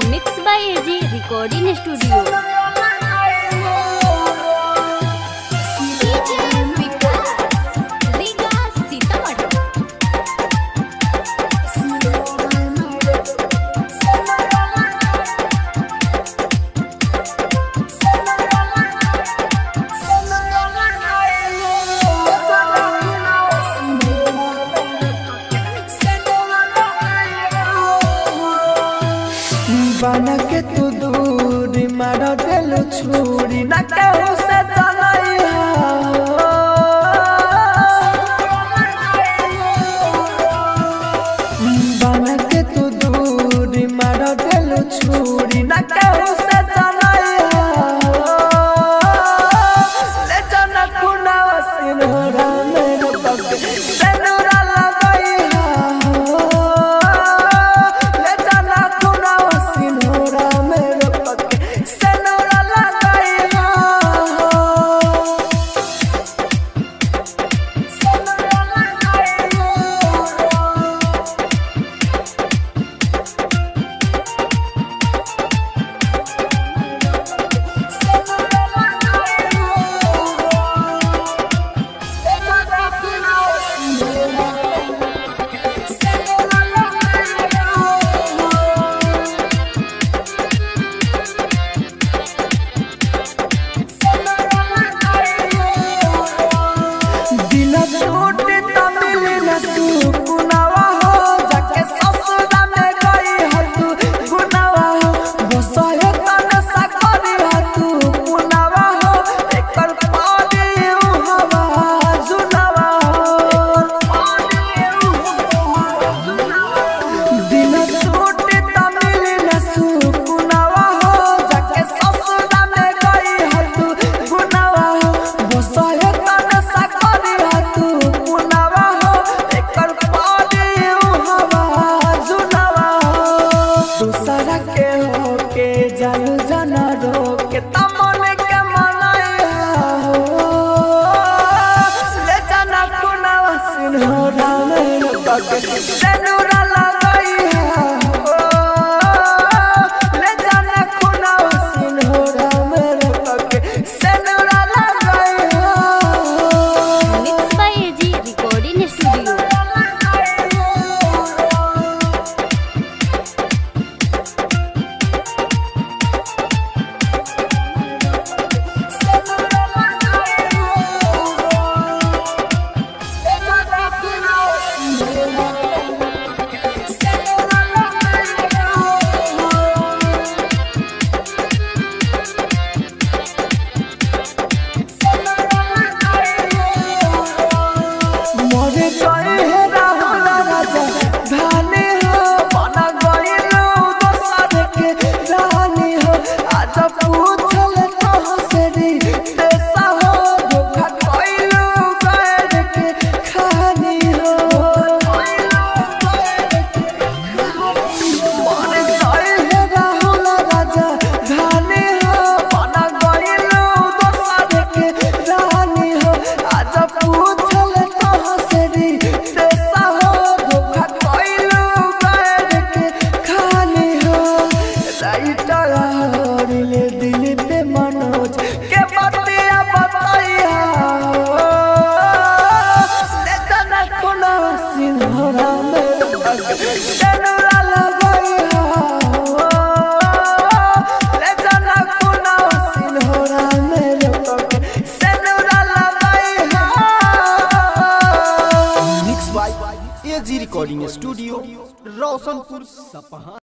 Mix by AG recording studio. बना के तू दूरी मार दिल छुरी न केहू से चलैया बना के तू दूरी मार दिल छुरी न केहू से चलैया ले जाना खुना सिनोरा मेरे पग सिनोरा लगैया ले जाना खुना सिनोरा मेरे पग सिनोरा लगैया जालू जाना रोके तमन के मनाया ले जाना खुना सिनोरा मेरे पग सिनोरा लगैया ले जाना खुना सिनोरा मेरे पग सिनोरा लगैया। Mix by AG recording studio. AG recording studio Roshanpur Sapaha.